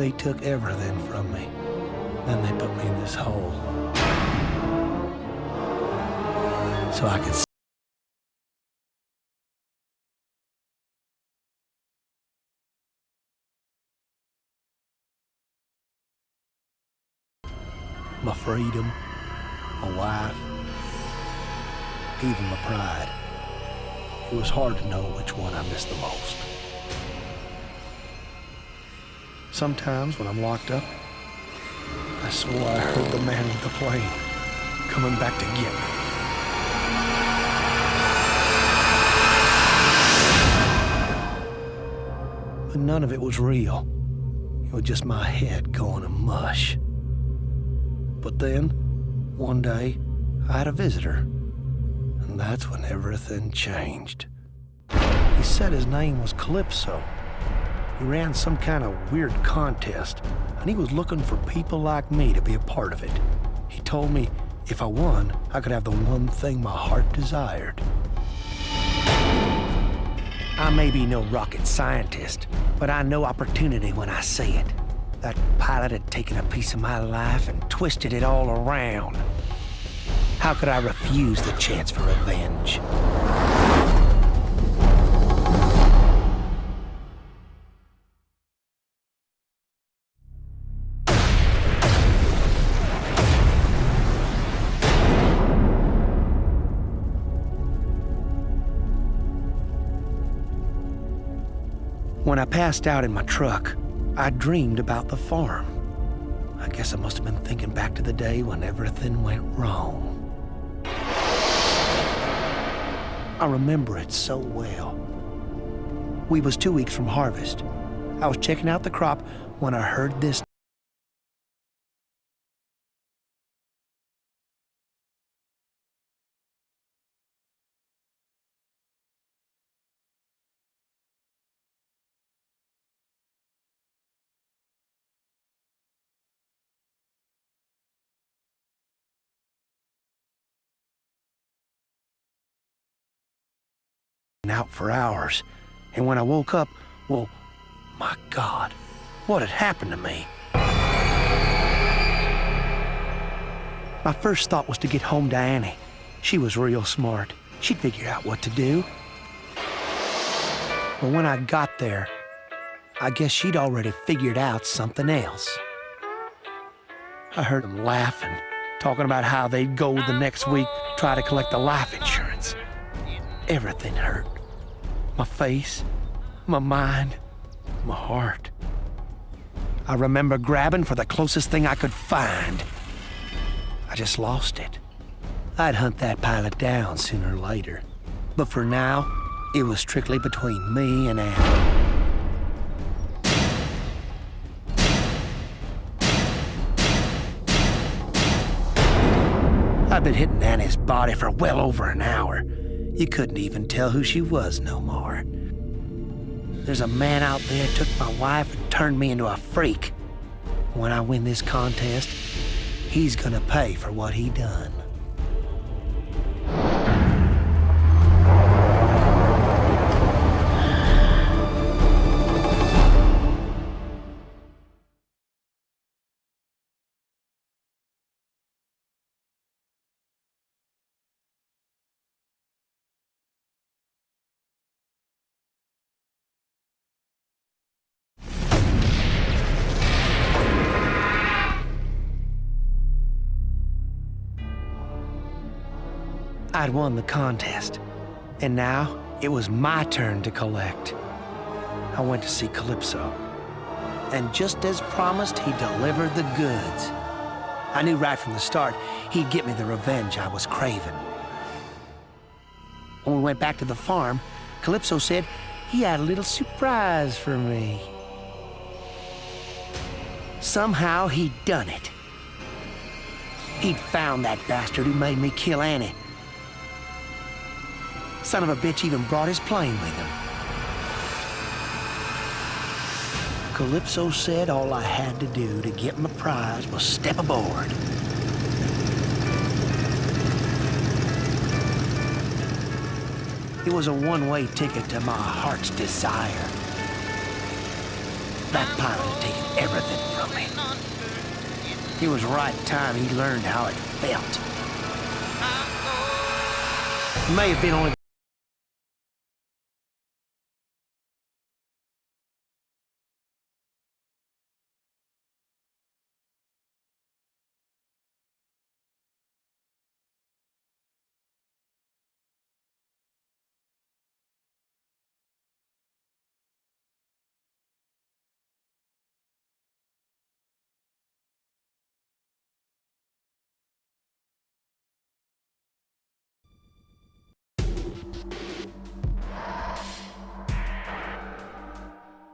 they took everything from me. Then they put me in this hole. So I could my freedom, my wife, even my pride. It was hard to know which one I missed the most. Sometimes when I'm locked up, I swore I heard the man with the plane coming back to get me. But none of it was real. It was just my head going to mush. But then, one day, I had a visitor. And that's when everything changed. He said his name was Calypso. He ran some kind of weird contest, and he was looking for people like me to be a part of it. He told me if I won, I could have the one thing my heart desired. I may be no rocket scientist, but I know opportunity when I see it. That pilot had taken a piece of my life and twisted it all around. How could I refuse the chance for revenge? When I passed out in my truck, I dreamed about the farm. I guess I must have been thinking back to the day when everything went wrong. I remember it so well. We was 2 weeks from harvest. I was checking out the crop when I heard this. Out for hours, and when I woke up, well, my God, what had happened to me? My first thought was to get home to Annie. She was real smart. She'd figure out what to do. But when I got there, I guess she'd already figured out something else. I heard them laughing, talking about how they'd go the next week, try to collect the life insurance. Everything hurt. My face, my mind, my heart. I remember grabbing for the closest thing I could find. I just lost it. I'd hunt that pilot down sooner or later. But for now, it was strictly between me and Annie. I'd been hitting Annie's body for well over an hour. You couldn't even tell who she was no more. There's a man out there took my wife and turned me into a freak. When I win this contest, he's gonna pay for what he done. I'd won the contest, and now it was my turn to collect. I went to see Calypso, and just as promised, he delivered the goods. I knew right from the start he'd get me the revenge I was craving. When we went back to the farm, Calypso said he had a little surprise for me. Somehow he'd done it. He'd found that bastard who made me kill Annie. Son of a bitch even brought his plane with him. Calypso said all I had to do to get my prize was step aboard. It was a one-way ticket to my heart's desire. That pirate had taken everything from me. It was right time he learned how it felt. It may have been only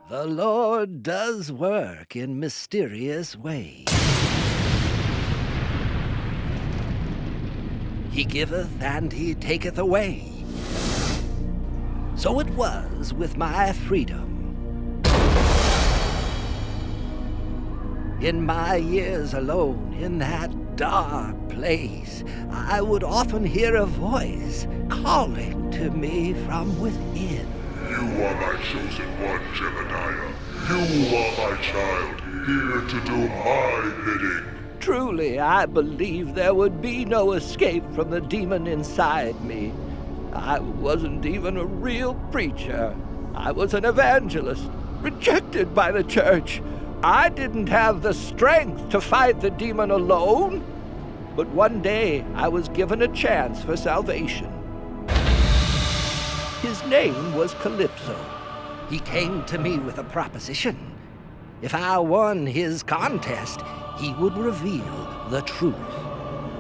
The Lord does work in mysterious ways. He giveth and he taketh away. So it was with my freedom. In my years alone in that dark place, I would often hear a voice calling to me from within. You are my chosen one, Jebediah. You are my child, here to do my bidding. Truly, I believed there would be no escape from the demon inside me. I wasn't even a real preacher. I was an evangelist, rejected by the church. I didn't have the strength to fight the demon alone. But one day, I was given a chance for salvation. His name was Calypso. He came to me with a proposition. If I won his contest, he would reveal the truth.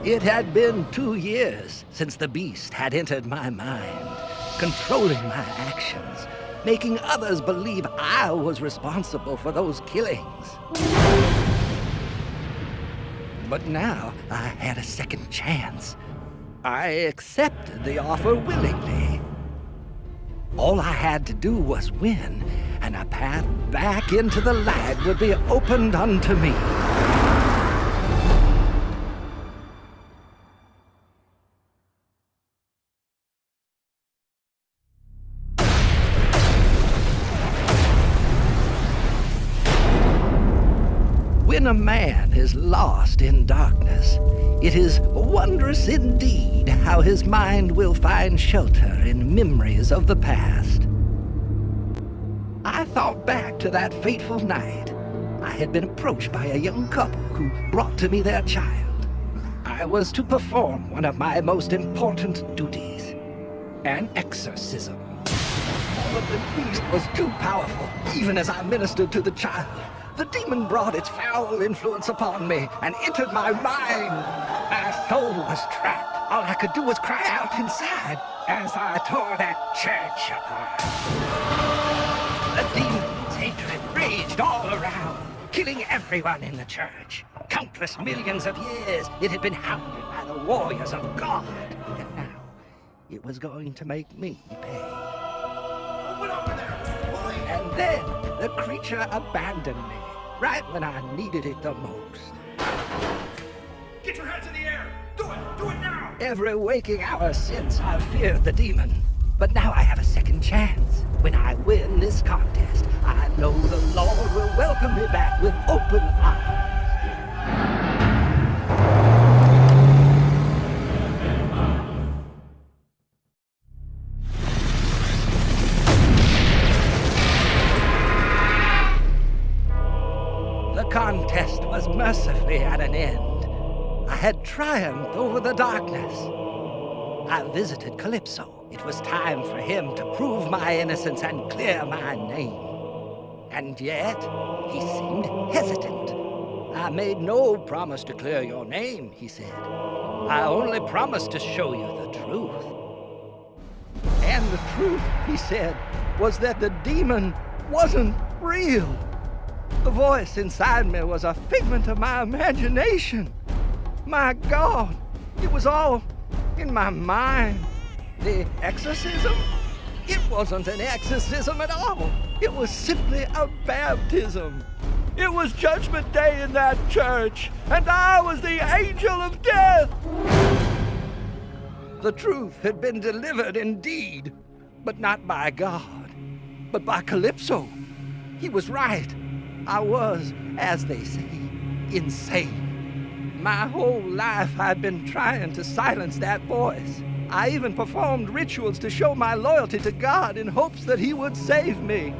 It had been 2 years since the beast had entered my mind, controlling my actions, making others believe I was responsible for those killings. But now I had a second chance. I accepted the offer willingly. All I had to do was win, and a path back into the light would be opened unto me. When a man is lost in darkness, it is wondrous indeed how his mind will find shelter in memories of the past. I thought back to that fateful night. I had been approached by a young couple who brought to me their child. I was to perform one of my most important duties, an exorcism. But the beast was too powerful, even as I ministered to the child. The demon brought its foul influence upon me and entered my mind. My soul was trapped. All I could do was cry out inside as I tore that church apart. The demon's hatred raged all around, killing everyone in the church. Countless millions of years it had been hounded by the warriors of God. And now it was going to make me pay. Open up in there, boy! And then the creature abandoned me, right when I needed it the most. Get your hands in the air! Do it now! Every waking hour since, I've feared the demon. But now I have a second chance. When I win this contest, I know the Lord will welcome me back with open arms. The contest was mercifully at an end. I had triumphed over the darkness. I visited Calypso. It was time for him to prove my innocence and clear my name. And yet, he seemed hesitant. I made no promise to clear your name, he said. I only promised to show you the truth. And the truth, he said, was that the demon wasn't real. The voice inside me was a figment of my imagination. My God, it was all in my mind. The exorcism? It wasn't an exorcism at all. It was simply a baptism. It was Judgment Day in that church, and I was the angel of death. The truth had been delivered indeed, but not by God, but by Calypso. He was right. I was, as they say, insane. My whole life I'd been trying to silence that voice. I even performed rituals to show my loyalty to God in hopes that He would save me.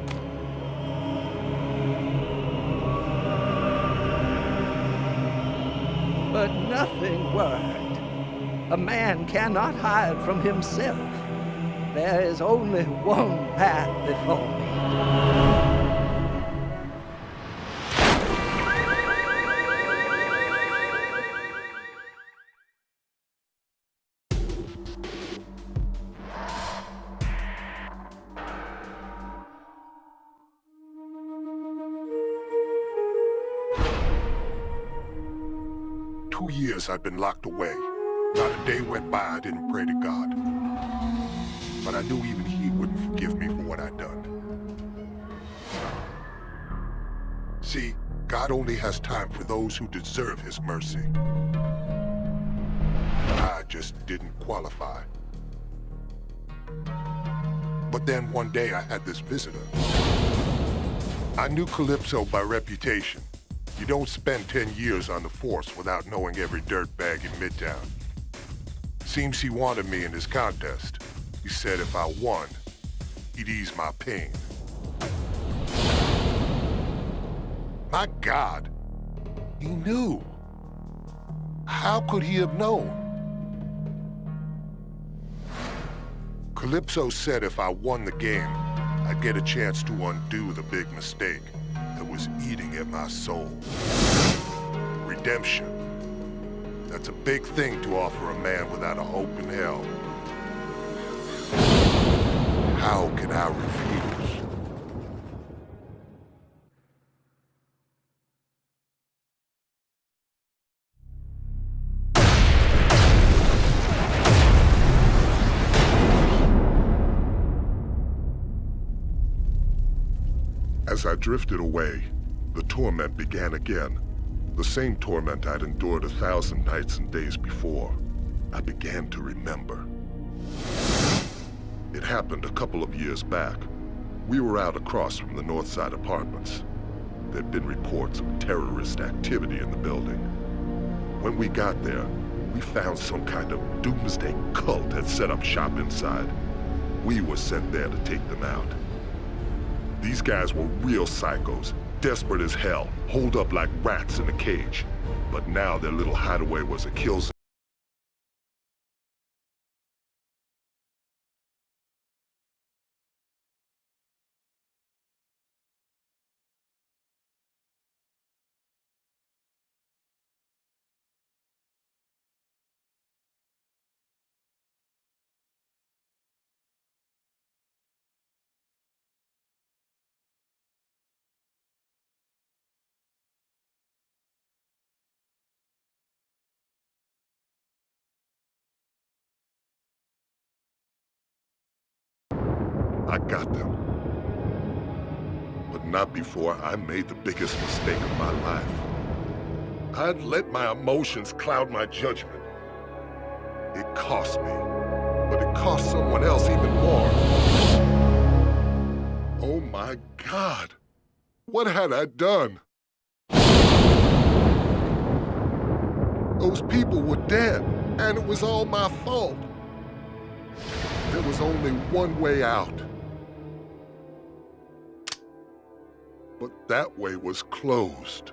But nothing worked. A man cannot hide from himself. There is only one path before me. 2 years I'd been locked away. Not a day went by I didn't pray to God. But I knew even He wouldn't forgive me for what I'd done. See, God only has time for those who deserve His mercy. I just didn't qualify. But then one day I had this visitor. I knew Calypso by reputation. You don't spend 10 years on the force without knowing every dirtbag in Midtown. Seems he wanted me in his contest. He said if I won, he'd ease my pain. My God, he knew. How could he have known? Calypso said if I won the game, I'd get a chance to undo the big mistake that was eating at my soul. Redemption. That's a big thing to offer a man without a hope in hell. How can I refuse? As I drifted away, the torment began again. The same torment I'd endured 1,000 nights and days before. I began to remember. It happened a couple of years back. We were out across from the Northside apartments. There'd been reports of terrorist activity in the building. When we got there, we found some kind of doomsday cult had set up shop inside. We were sent there to take them out. These guys were real psychos, desperate as hell, holed up like rats in a cage. But now their little hideaway was a kill zone. I got them. But not before I made the biggest mistake of my life. I'd let my emotions cloud my judgment. It cost me, but it cost someone else even more. Oh my God, what had I done? Those people were dead, and it was all my fault. There was only one way out. But that way was closed.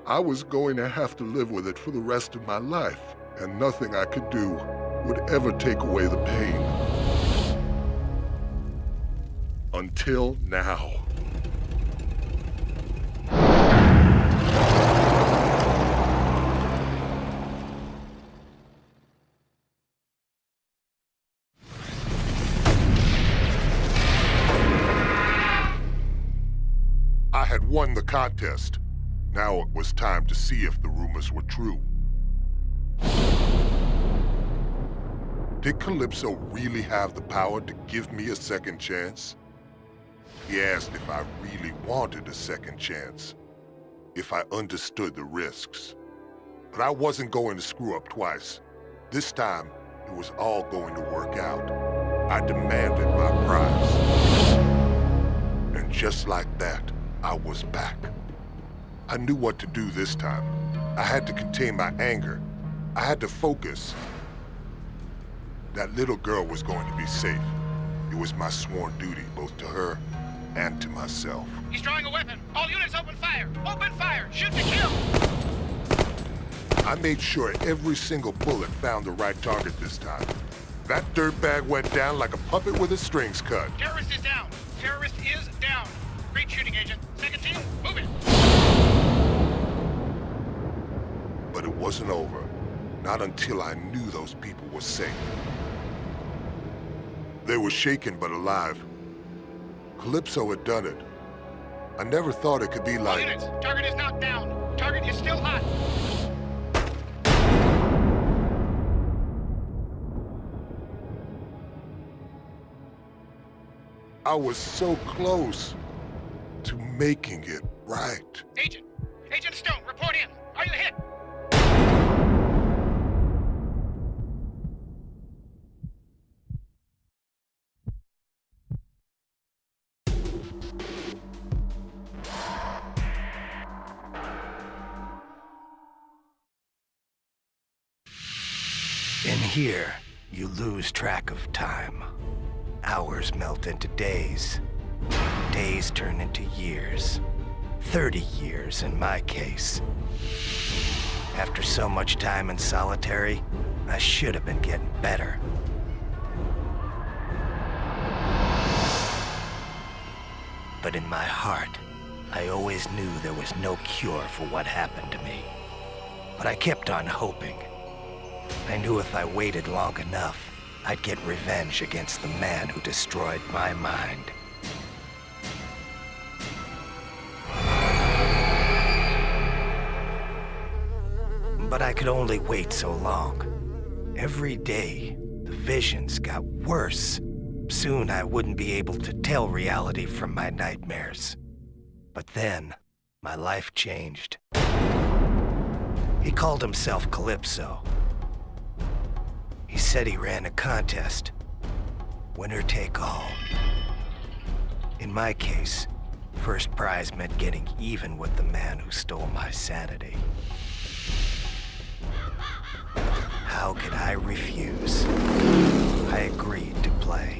I was going to have to live with it for the rest of my life, and nothing I could do would ever take away the pain. Until now. I had won the contest. Now it was time to see if the rumors were true. Did Calypso really have the power to give me a second chance? He asked if I really wanted a second chance, if I understood the risks. But I wasn't going to screw up twice. This time, it was all going to work out. I demanded my prize. And just like that, I was back. I knew what to do this time. I had to contain my anger. I had to focus. That little girl was going to be safe. It was my sworn duty, both to her and to myself. He's drawing a weapon. All units open fire. Open fire. Shoot to kill. I made sure every single bullet found the right target this time. That dirtbag went down like a puppet with his strings cut. Terrorist is down. Terrorist is down. Great shooting, Agent. Second team, move it. But it wasn't over. Not until I knew those people were safe. They were shaken but alive. Calypso had done it. I never thought it could be All like... units, target is knocked down. Target is still hot. I was so close to making it right. Agent Stone, report in. Are you hit? In here, you lose track of time. Hours melt into days. Days turn into years. 30 years in my case. After so much time in solitary, I should have been getting better. But in my heart, I always knew there was no cure for what happened to me. But I kept on hoping. I knew if I waited long enough, I'd get revenge against the man who destroyed my mind. But I could only wait so long. Every day, the visions got worse. Soon I wouldn't be able to tell reality from my nightmares. But then, my life changed. He called himself Calypso. He said he ran a contest. Winner take all. In my case, first prize meant getting even with the man who stole my sanity. How could I refuse? I agreed to play.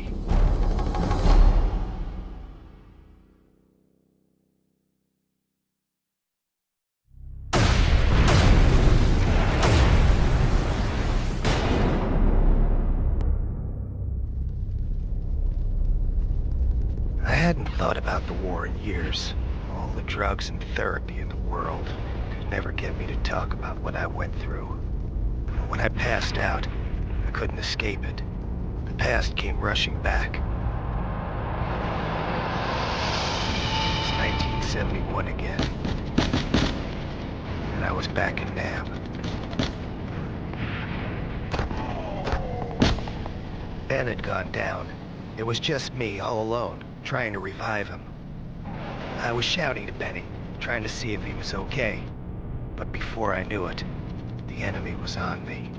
I hadn't thought about the war in years. All the drugs and therapy in the world could never get me to talk about what I went through. But when I passed out, I couldn't escape it. The past came rushing back. It's 1971 again. And I was back in Nam. Ben had gone down. It was just me, all alone, trying to revive him. I was shouting to Benny, trying to see if he was okay. But before I knew it, the enemy was on me.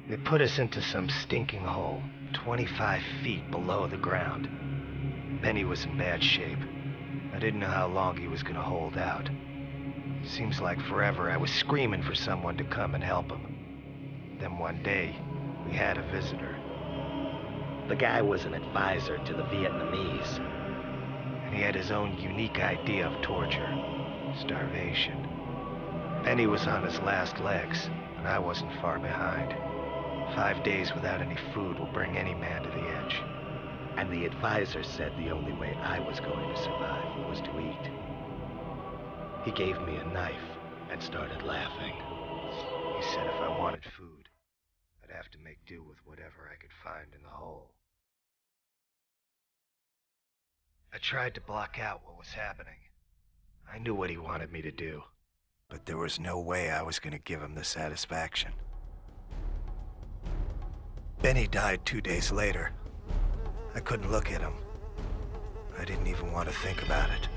They put us into some stinking hole, 25 feet below the ground. Benny was in bad shape. I didn't know how long he was gonna hold out. Seems like forever I was screaming for someone to come and help him. Then one day, we had a visitor. The guy was an advisor to the Vietnamese. And he had his own unique idea of torture. Starvation. Benny was on his last legs, and I wasn't far behind. 5 days without any food will bring any man to the edge. And the advisor said the only way I was going to survive was to eat. He gave me a knife and started laughing. He said if I wanted food, I'd have to make do with whatever I could find in the hole. I tried to block out what was happening. I knew what he wanted me to do, but there was no way I was going to give him the satisfaction. Benny died 2 days later. I couldn't look at him. I didn't even want to think about it.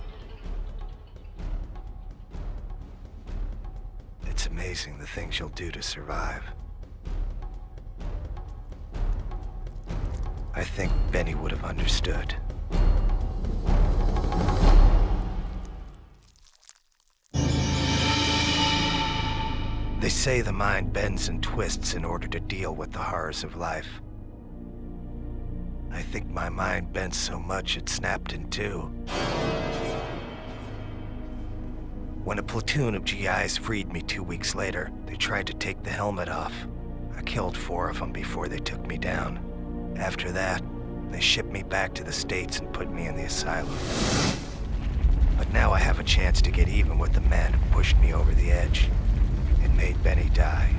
It's amazing the things you'll do to survive. I think Benny would have understood. They say the mind bends and twists in order to deal with the horrors of life. I think my mind bent so much it snapped in two. When a platoon of GIs freed me 2 weeks later, they tried to take the helmet off. I killed 4 of them before they took me down. After that, they shipped me back to the States and put me in the asylum. But now I have a chance to get even with the man who pushed me over the edge and made Benny die.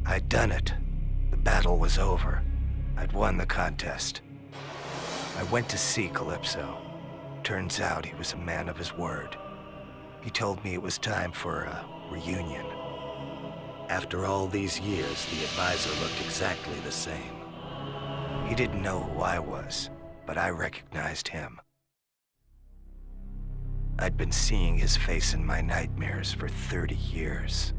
I'd done it. The battle was over. I'd won the contest. I went to see Calypso. Turns out he was a man of his word. He told me it was time for a reunion. After all these years, the advisor looked exactly the same. He didn't know who I was, but I recognized him. I'd been seeing his face in my nightmares for 30 years.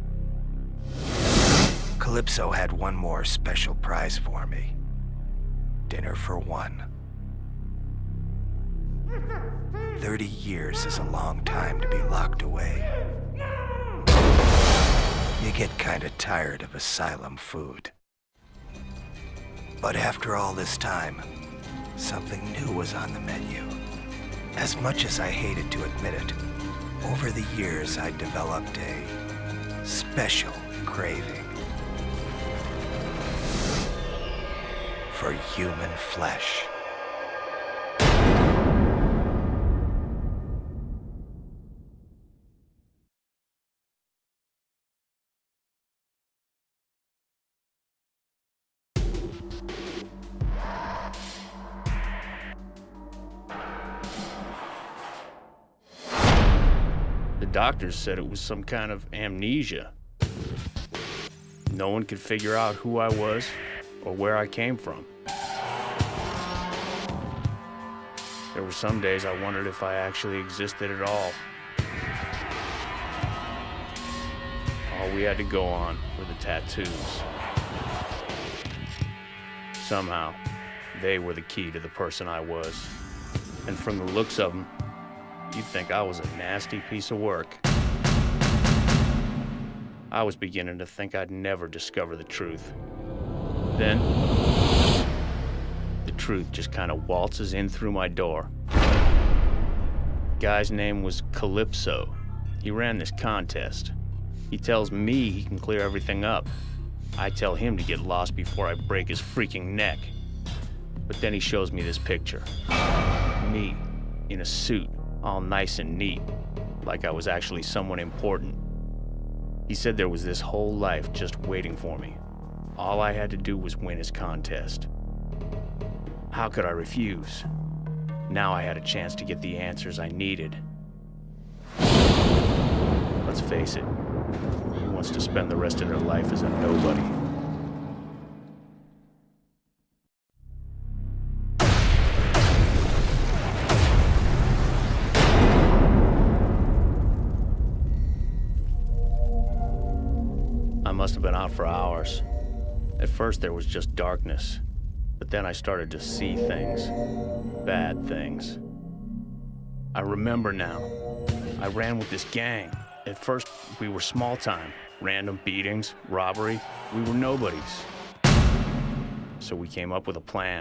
Calypso had one more special prize for me. Dinner for one. 30 years is a long time to be locked away. You get kinda tired of asylum food. But after all this time, something new was on the menu. As much as I hated to admit it, over the years I developed a special craving for human flesh. The doctors said it was some kind of amnesia. No one could figure out who I was or where I came from. There were some days I wondered if I actually existed at all. All we had to go on were the tattoos. Somehow, they were the key to the person I was. And from the looks of them, you'd think I was a nasty piece of work. I was beginning to think I'd never discover the truth. Then, the truth just kind of waltzes in through my door. The guy's name was Calypso. He ran this contest. He tells me he can clear everything up. I tell him to get lost before I break his freaking neck. But then he shows me this picture. Me, in a suit, all nice and neat, like I was actually someone important. He said there was this whole life just waiting for me. All I had to do was win his contest. How could I refuse? Now I had a chance to get the answers I needed. Let's face it, who wants to spend the rest of their life as a nobody? I must have been out for hours. At first there was just darkness, but then I started to see things. Bad things. I remember now. I ran with this gang. At first we were small time. Random beatings, robbery. We were nobodies. So we came up with a plan.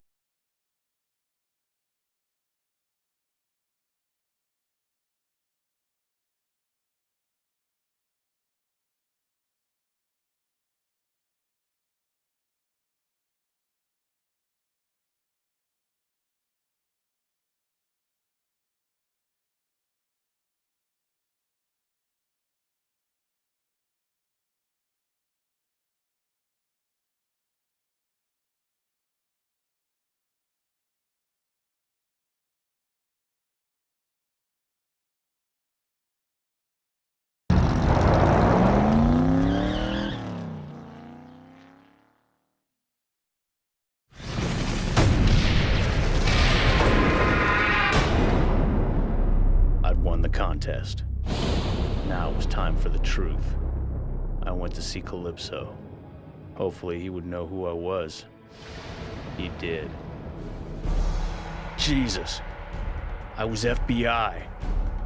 I'd won the contest. Now it was time for the truth. I went to see Calypso. Hopefully he would know who I was. He did. Jesus. I was FBI.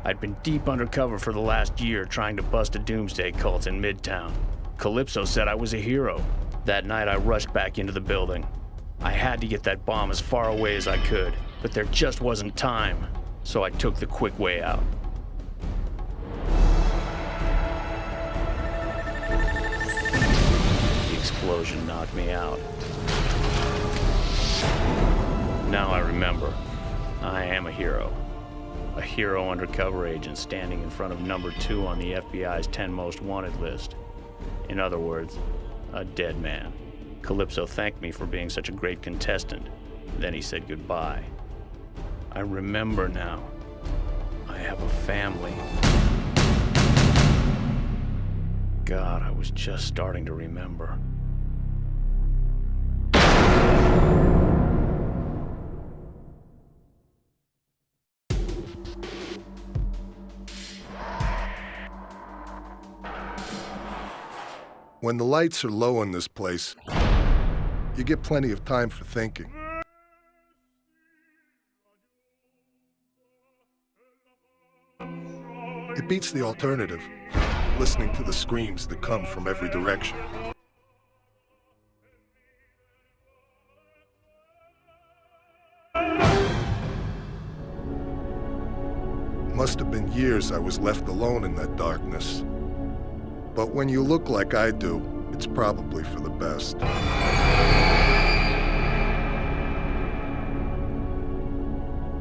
I'd been deep undercover for the last year trying to bust a doomsday cult in Midtown. Calypso said I was a hero. That night I rushed back into the building. I had to get that bomb as far away as I could, but there just wasn't time, so I took the quick way out. The explosion knocked me out. Now I remember, I am a hero. A hero undercover agent standing in front of number 2 on the FBI's 10 most wanted list. In other words, a dead man. Calypso thanked me for being such a great contestant. Then he said goodbye. I remember now. I have a family. God, I was just starting to remember. When the lights are low in this place, you get plenty of time for thinking. It beats the alternative, listening to the screams that come from every direction. Must have been years I was left alone in that darkness. But when you look like I do, it's probably for the best.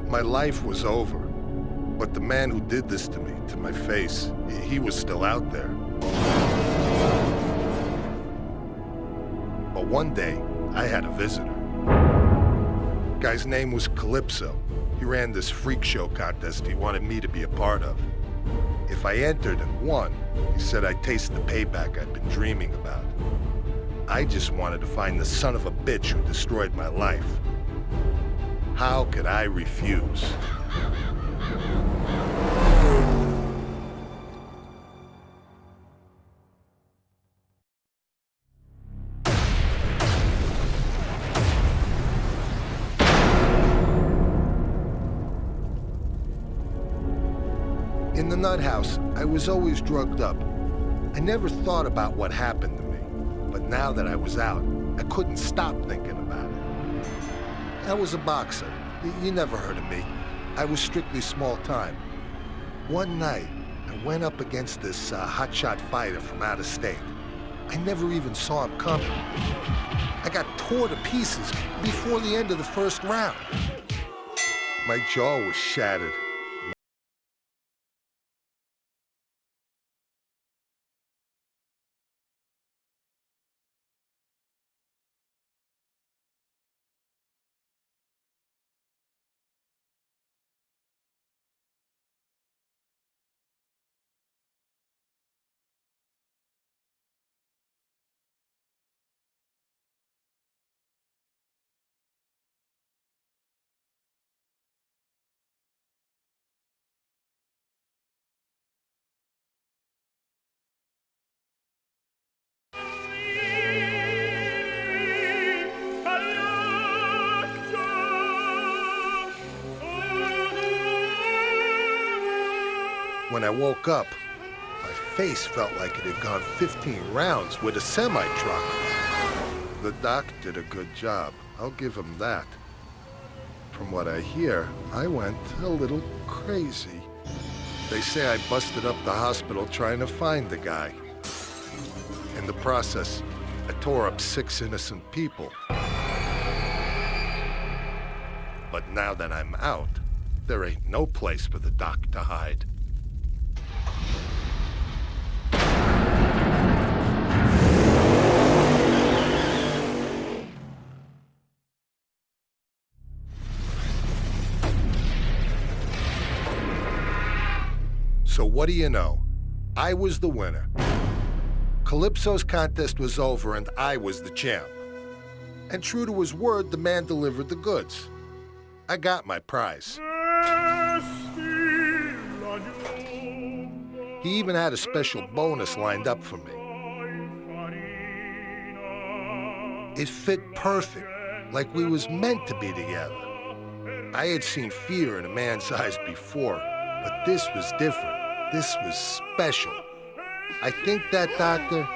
My life was over, but the man who did this to me, to my face, he was still out there. But one day, I had a visitor. Guy's name was Calypso. He ran this freak show contest he wanted me to be a part of. If I entered and won, he said I'd taste the payback I'd been dreaming about. I just wanted to find the son of a bitch who destroyed my life. How could I refuse? In the nut house, I was always drugged up. I never thought about what happened to me, but now that I was out, I couldn't stop thinking about it. I was a boxer. You never heard of me. I was strictly small time. One night, I went up against this hotshot fighter from out of state. I never even saw him coming. I got tore to pieces before the end of the first round. My jaw was shattered. When I woke up, my face felt like it had gone 15 rounds with a semi-truck. The doc did a good job. I'll give him that. From what I hear, I went a little crazy. They say I busted up the hospital trying to find the guy. In the process, I tore up 6 innocent people. But now that I'm out, there ain't no place for the doc to hide. So what do you know? I was the winner. Calypso's contest was over and I was the champ. And true to his word, the man delivered the goods. I got my prize. Still on He even had a special bonus lined up for me. It fit perfect, like we was meant to be together. I had seen fear in a man's eyes before, but this was different. This was special. I think that doctor,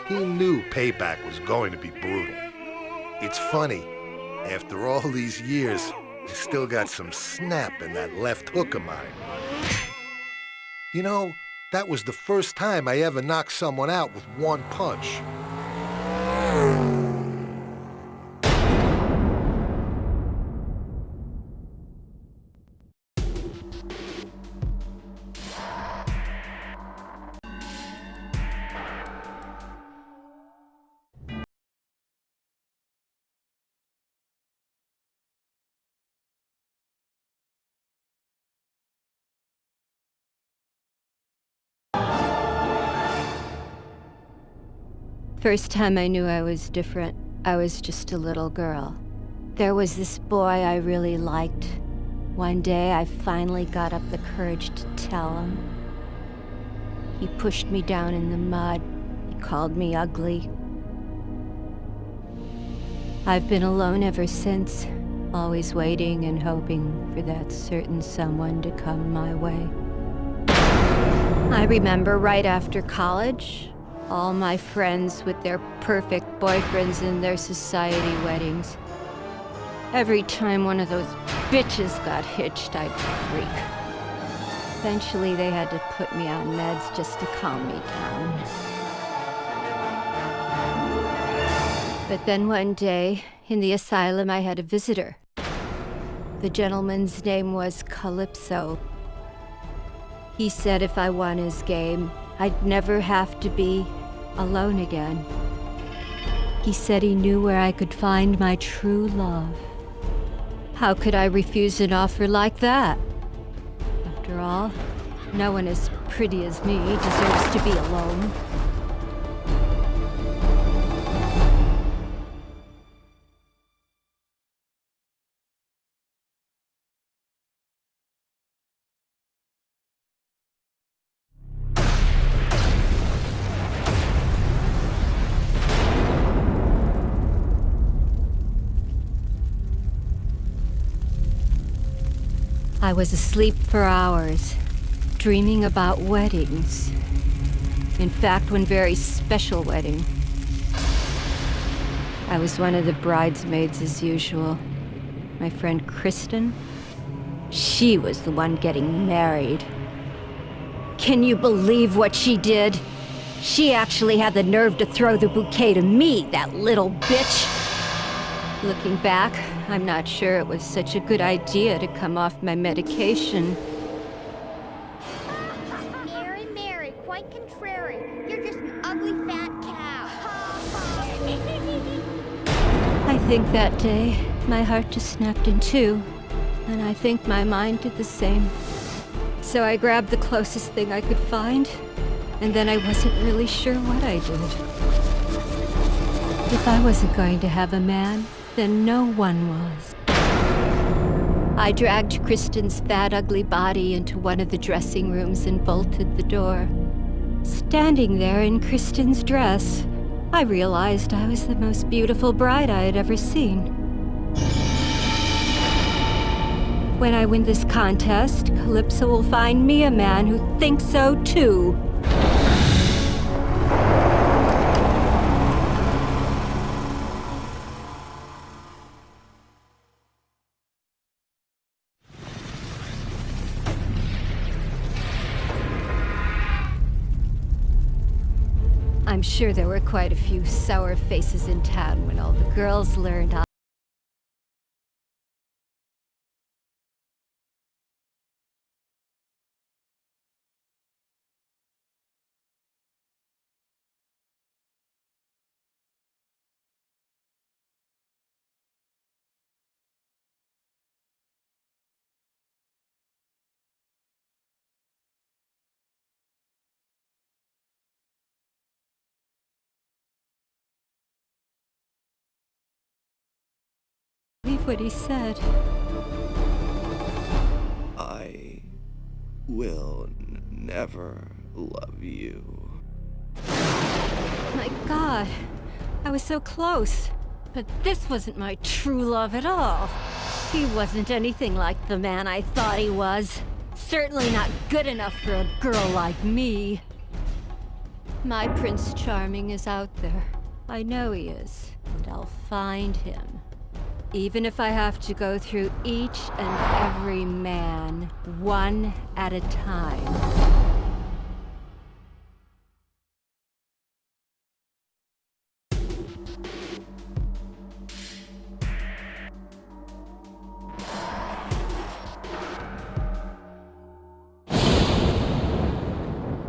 he knew payback was going to be brutal. It's funny, after all these years, I still got some snap in that left hook of mine. You know, that was the first time I ever knocked someone out with one punch. First time I knew I was different, I was just a little girl. There was this boy I really liked. One day I finally got up the courage to tell him. He pushed me down in the mud. He called me ugly. I've been alone ever since, always waiting and hoping for that certain someone to come my way. I remember right after college, all my friends with their perfect boyfriends and their society weddings. Every time one of those bitches got hitched, I'd freak. Eventually, they had to put me on meds just to calm me down. But then one day, in the asylum, I had a visitor. The gentleman's name was Calypso. He said if I won his game, I'd never have to be alone again. He said he knew where I could find my true love. How could I refuse an offer like that? After all, no one as pretty as me deserves to be alone. I was asleep for hours, dreaming about weddings. In fact, one very special wedding. I was one of the bridesmaids as usual. My friend Kristen, she was the one getting married. Can you believe what she did? She actually had the nerve to throw the bouquet to me, that little bitch. Looking back, I'm not sure it was such a good idea to come off my medication. Mary, Mary, quite contrary. You're just an ugly fat cow. I think that day, my heart just snapped in two, and I think my mind did the same. So I grabbed the closest thing I could find, and then I wasn't really sure what I did. If I wasn't going to have a man, then no one was. I dragged Kristen's fat, ugly body into one of the dressing rooms and bolted the door. Standing there in Kristen's dress, I realized I was the most beautiful bride I had ever seen. When I win this contest, Calypso will find me a man who thinks so too. I'm sure there were quite a few sour faces in town when all the girls learned believe what he said. I will never love you. My God, I was so close. But this wasn't my true love at all. He wasn't anything like the man I thought he was. Certainly not good enough for a girl like me. My Prince Charming is out there. I know he is, and I'll find him. Even if I have to go through each and every man, one at a time.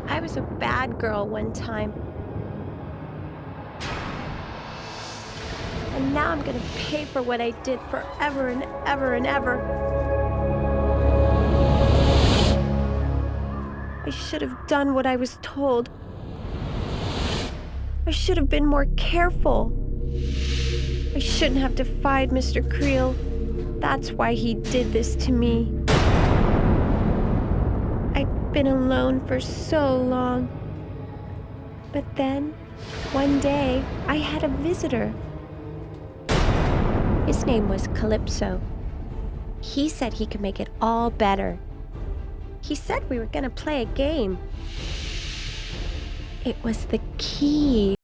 I was a bad girl one time. And now I'm gonna pay for what I did forever and ever and ever. I should have done what I was told. I should have been more careful. I shouldn't have defied Mr. Creel. That's why he did this to me. I've been alone for so long. But then, one day, I had a visitor. His name was Calypso. He said he could make it all better. He said we were gonna play a game. It was the key.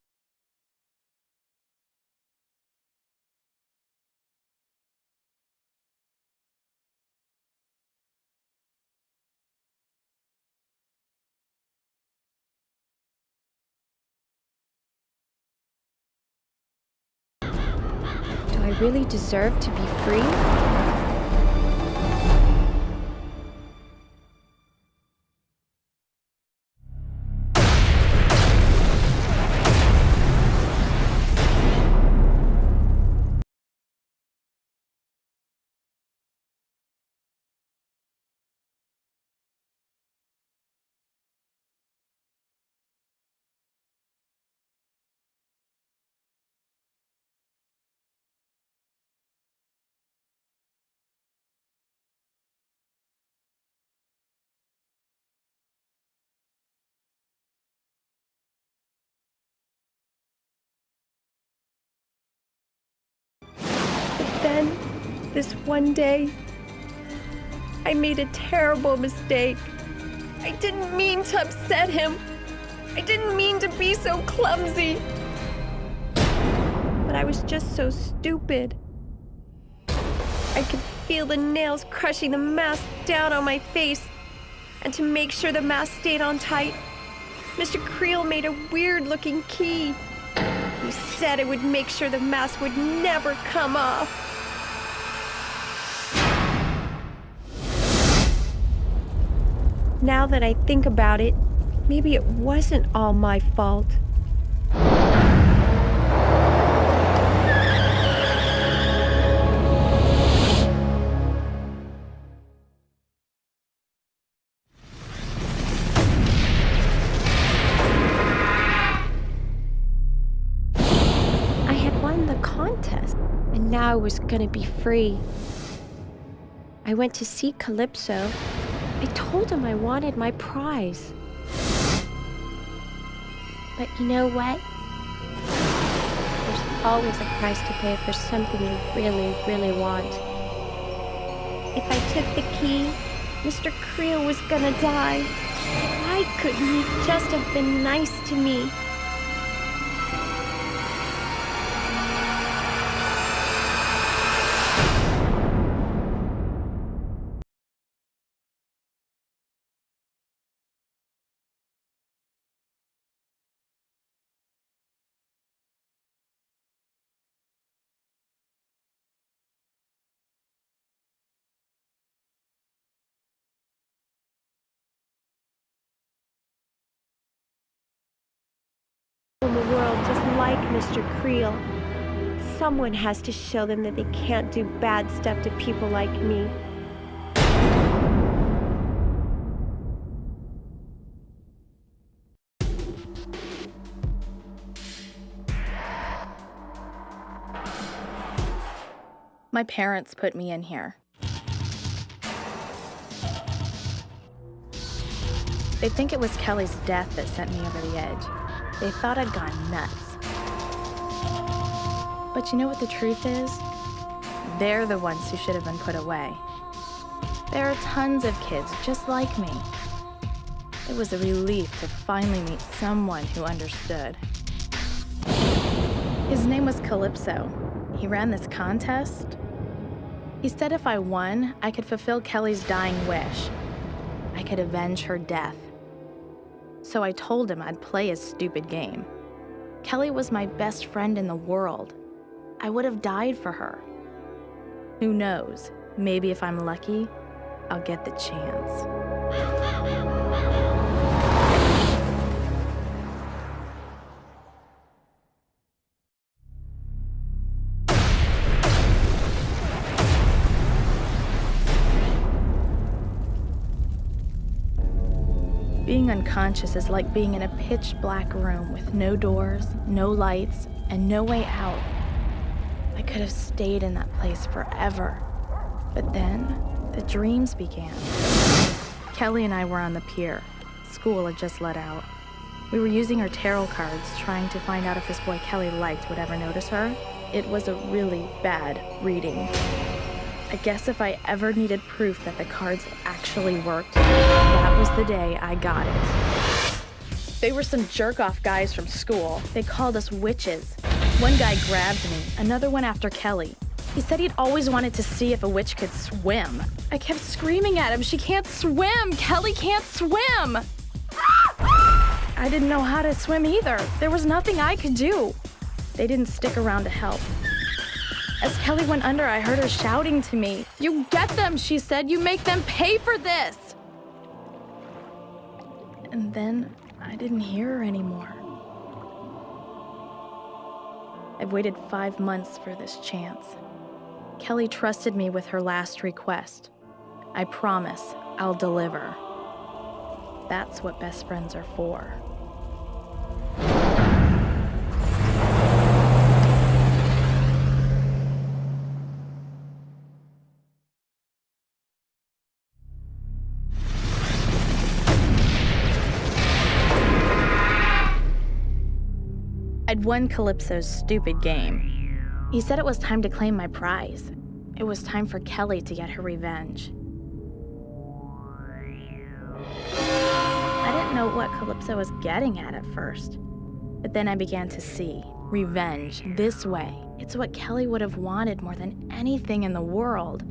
Do I really deserve to be free? Then, this one day, I made a terrible mistake. I didn't mean to upset him. I didn't mean to be so clumsy. But I was just so stupid. I could feel the nails crushing the mask down on my face. And to make sure the mask stayed on tight, Mr. Creel made a weird-looking key. He said it would make sure the mask would never come off. Now that I think about it, maybe it wasn't all my fault. I had won the contest, and now I was gonna be free. I went to see Calypso. I told him I wanted my prize. But you know what? There's always a price to pay for something you really, really want. If I took the key, Mr. Creel was gonna die. Why couldn't he just have been nice to me? In the world just like Mr. Creel. Someone has to show them that they can't do bad stuff to people like me. My parents put me in here. They think it was Kelly's death that sent me over the edge. They thought I'd gone nuts. But you know what the truth is? They're the ones who should have been put away. There are tons of kids just like me. It was a relief to finally meet someone who understood. His name was Calypso. He ran this contest. He said if I won, I could fulfill Kelly's dying wish. I could avenge her death. So I told him I'd play his stupid game. Kelly was my best friend in the world. I would have died for her. Who knows? Maybe if I'm lucky, I'll get the chance. Being unconscious is like being in a pitch-black room with no doors, no lights, and no way out. I could have stayed in that place forever. But then, the dreams began. Kelly and I were on the pier. School had just let out. We were using our tarot cards, trying to find out if this boy Kelly liked would ever notice her. It was a really bad reading. I guess if I ever needed proof that the cards actually worked, that was the day I got it. They were some jerk-off guys from school. They called us witches. One guy grabbed me, another went after Kelly. He said he'd always wanted to see if a witch could swim. I kept screaming at him, "She can't swim! Kelly can't swim!" I didn't know how to swim either. There was nothing I could do. They didn't stick around to help. As Kelly went under, I heard her shouting to me. "You get them," she said. "You make them pay for this." And then I didn't hear her anymore. I've waited 5 months for this chance. Kelly trusted me with her last request. I promise I'll deliver. That's what best friends are for. I'd won Calypso's stupid game. He said it was time to claim my prize. It was time for Kelly to get her revenge. I didn't know what Calypso was getting at first. But then I began to see revenge this way. It's what Kelly would have wanted more than anything in the world.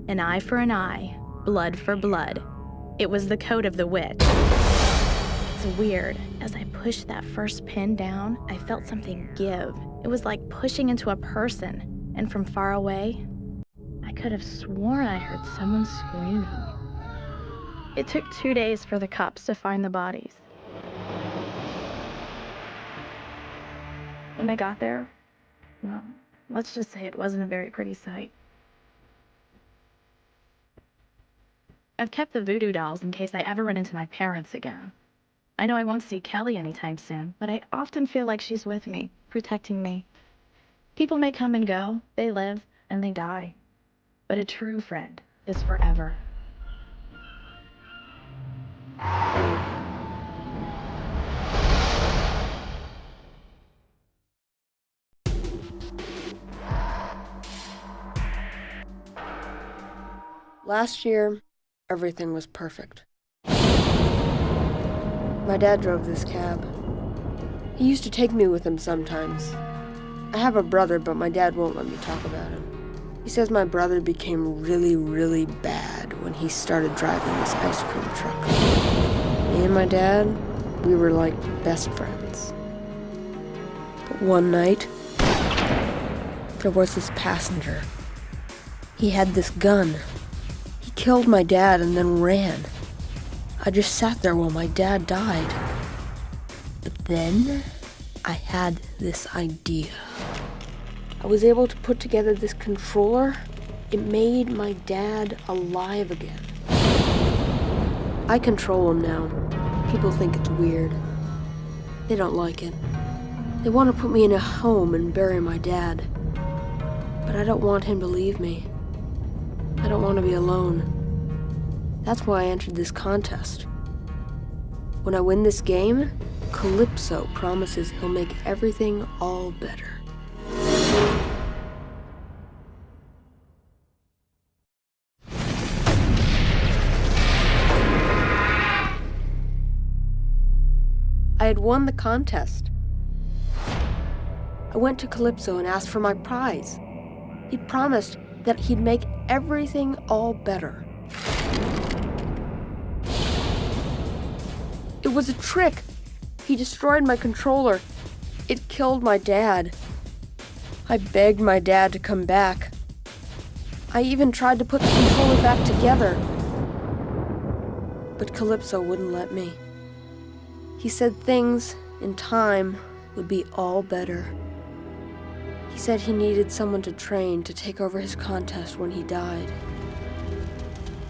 An eye for an eye, blood for blood. It was the code of the witch. It's weird. As I pushed that first pin down, I felt something give. It was like pushing into a person. And from far away, I could have sworn I heard someone screaming. It took 2 days for the cops to find the bodies. When they got there, well, let's just say it wasn't a very pretty sight. I've kept the voodoo dolls in case I ever run into my parents again. I know I won't see Kelly anytime soon, but I often feel like she's with me, protecting me. People may come and go, they live and they die. But a true friend is forever. Last year, everything was perfect. My dad drove this cab. He used to take me with him sometimes. I have a brother, but my dad won't let me talk about him. He says my brother became really, really bad when he started driving this ice cream truck. Me and my dad, we were like best friends. But one night, there was this passenger. He had this gun. He killed my dad and then ran. I just sat there while my dad died. But then, I had this idea. I was able to put together this controller. It made my dad alive again. I control him now. People think it's weird. They don't like it. They want to put me in a home and bury my dad. But I don't want him to leave me. I don't want to be alone. That's why I entered this contest. When I win this game, Calypso promises he'll make everything all better. I had won the contest. I went to Calypso and asked for my prize. He promised that he'd make everything all better. It was a trick. He destroyed my controller. It killed my dad. I begged my dad to come back. I even tried to put the controller back together. But Calypso wouldn't let me. He said things, in time, would be all better. He said he needed someone to train to take over his contest when he died.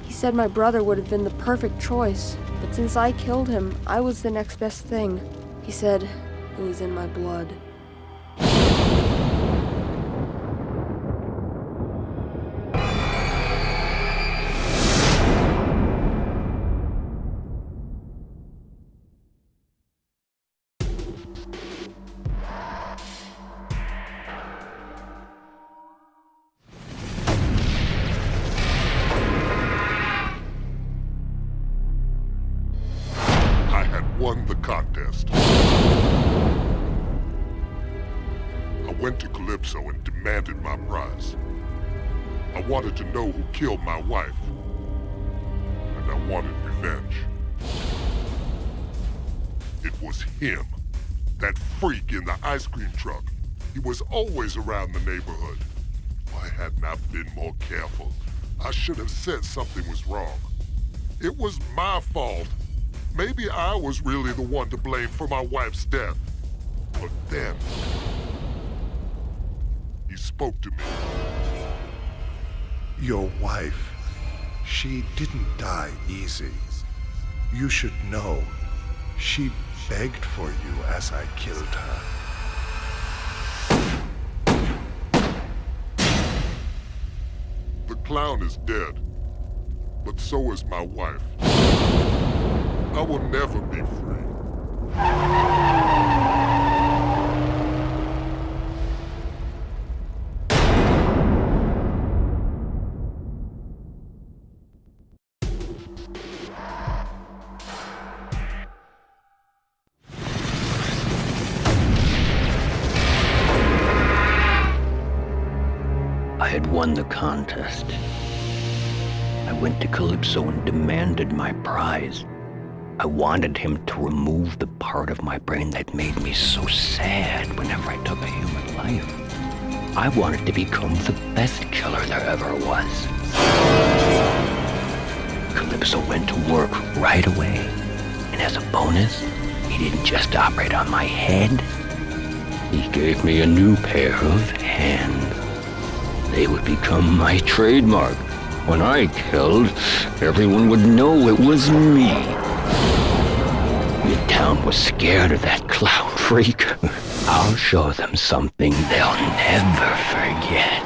He said my brother would have been the perfect choice, but since I killed him, I was the next best thing. He said it was in my blood. Won the contest. I went to Calypso and demanded my prize. I wanted to know who killed my wife, and I wanted revenge. It was him, that freak in the ice cream truck. He was always around the neighborhood. Why hadn't I been more careful? I should have said something was wrong. It was my fault. Maybe I was really the one to blame for my wife's death. But then, he spoke to me. Your wife, she didn't die easy. You should know, she begged for you as I killed her. The clown is dead, but so is my wife. I will never be free. I had won the contest. I went to Calypso and demanded my prize. I wanted him to remove the part of my brain that made me so sad whenever I took a human life. I wanted to become the best killer there ever was. Calypso went to work right away, and as a bonus, he didn't just operate on my head. He gave me a new pair of hands. They would become my trademark. When I killed, everyone would know it was me. The town was scared of that clown freak. I'll show them something they'll never forget.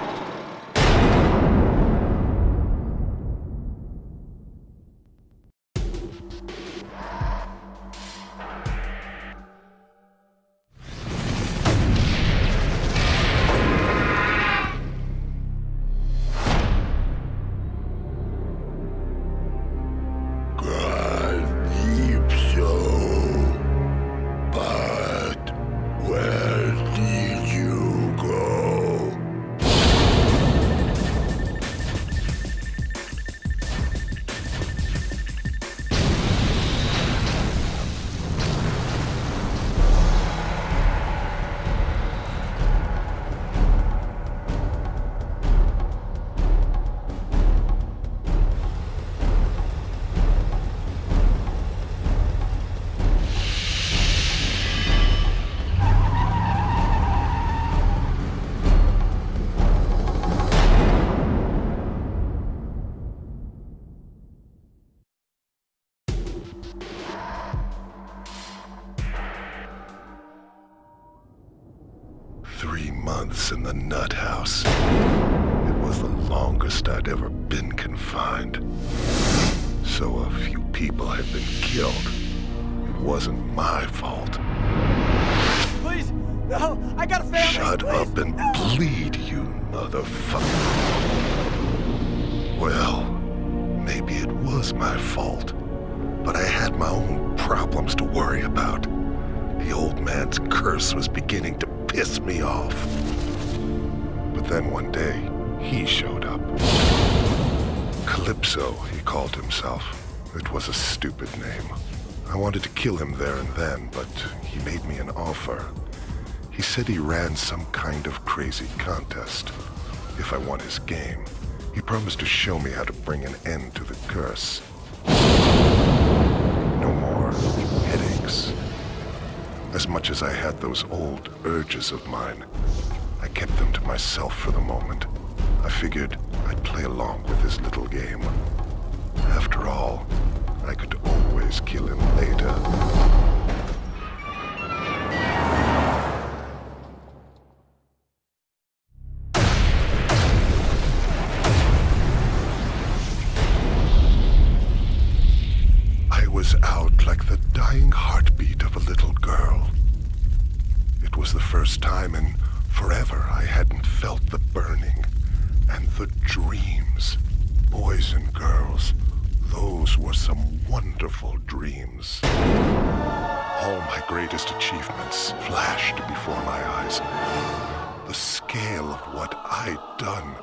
In the nut house. It was the longest I'd ever been confined. So a few people had been killed. It wasn't my fault. Please, no, I got a family. Shut up and bleed, you motherfucker. Well, maybe it was my fault, but I had my own problems to worry about. The old man's curse was beginning to piss me off. But then one day, he showed up. Calypso, he called himself. It was a stupid name. I wanted to kill him there and then, but he made me an offer. He said he ran some kind of crazy contest. If I won his game, he promised to show me how to bring an end to the curse. No more headaches. As much as I had those old urges of mine, I kept them to myself for the moment. I figured I'd play along with his little game. After all, I could always kill him later. I was out like the dying heartbeat of a little girl. It was the first time in forever I hadn't felt the burning and the dreams. Boys and girls, those were some wonderful dreams. All my greatest achievements flashed before my eyes. The scale of what I'd done,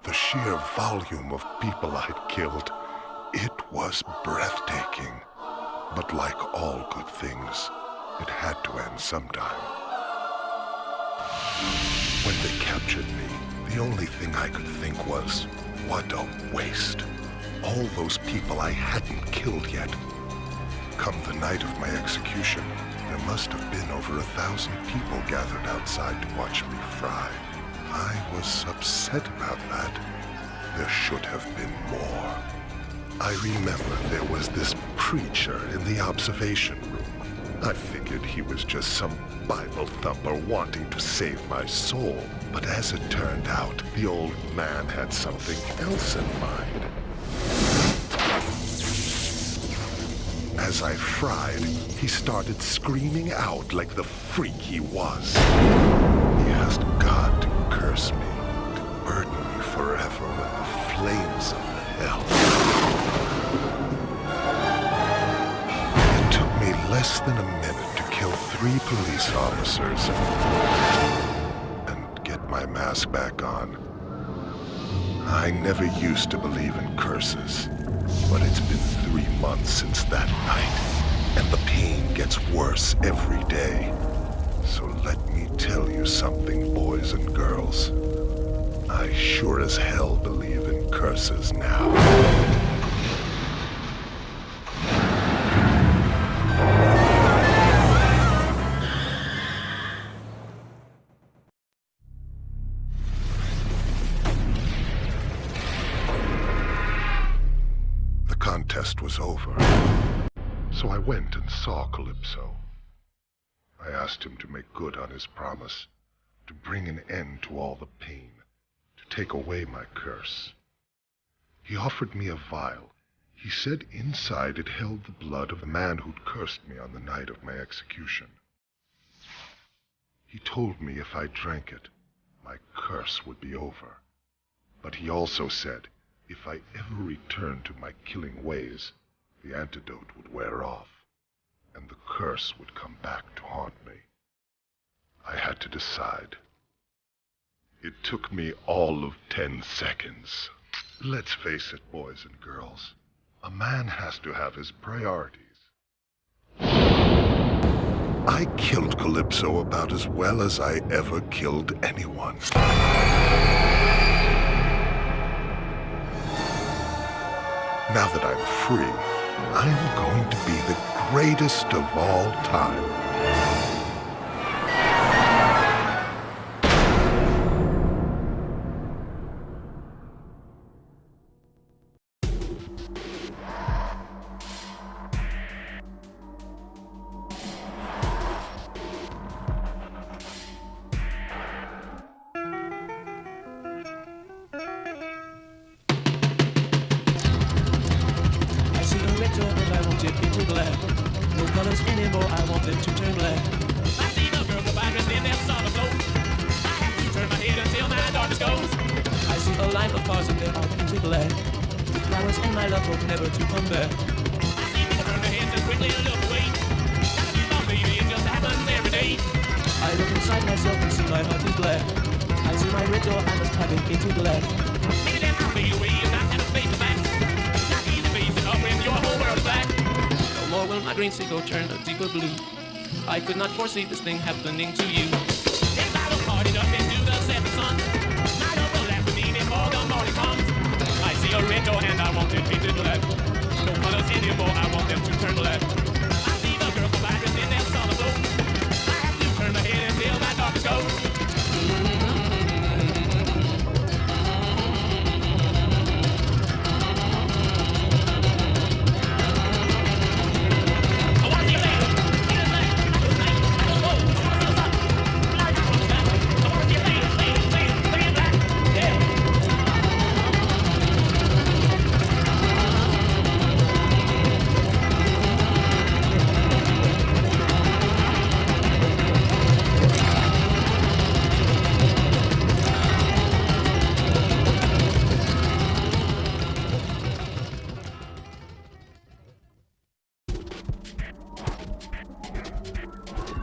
the sheer volume of people I'd killed, it was breathtaking. But like all good things, it had to end sometime. When they captured me, the only thing I could think was, what a waste. All those people I hadn't killed yet. Come the night of my execution, there must have been over 1,000 people gathered outside to watch me fry. I was upset about that. There should have been more. I remember there was this preacher in the observation room. I figured he was just some Bible thumper wanting to save my soul. But as it turned out, the old man had something else in mind. As I fried, he started screaming out like the freak he was. He asked God to curse me, to burden me forever with the flames of hell. It took me less than a minute to kill 3 police officers and get my mask back on. I never used to believe in curses, but it's been 3 months since that night, and the pain gets worse every day. So let me tell you something, boys and girls. I sure as hell believe in curses now. The contest was over, so I went and saw Calypso. I asked him to make good on his promise, to bring an end to all the pain, to take away my curse. He offered me a vial. He said inside it held the blood of the man who'd cursed me on the night of my execution. He told me if I drank it, my curse would be over. But he also said if I ever returned to my killing ways, the antidote would wear off, and the curse would come back to haunt me. I had to decide. It took me all of 10 seconds. Let's face it, boys and girls. A man has to have his priorities. I killed Calypso about as well as I ever killed anyone. Now that I'm free, I'm going to be the greatest of all time. I see a red door that I will tip into glad. No colors in line of cars and they all painted black. With flowers and my love hope never to come back. I see people turn their heads and quickly look away. Gotta be my baby, it just happens every day. I look inside myself and see my heart is black. I see my red door, I must have it into black. Maybe then I'll fade away and not have to face the facts. It's not easy facing up when your whole world's black. No more will my green seagull turn a deeper blue. I could not foresee this thing happening to you. If I look hard enough into the setting sun, my love will laugh with me before the morning comes. I see a red door and I want it painted black. No colors anymore, I want them to turn black.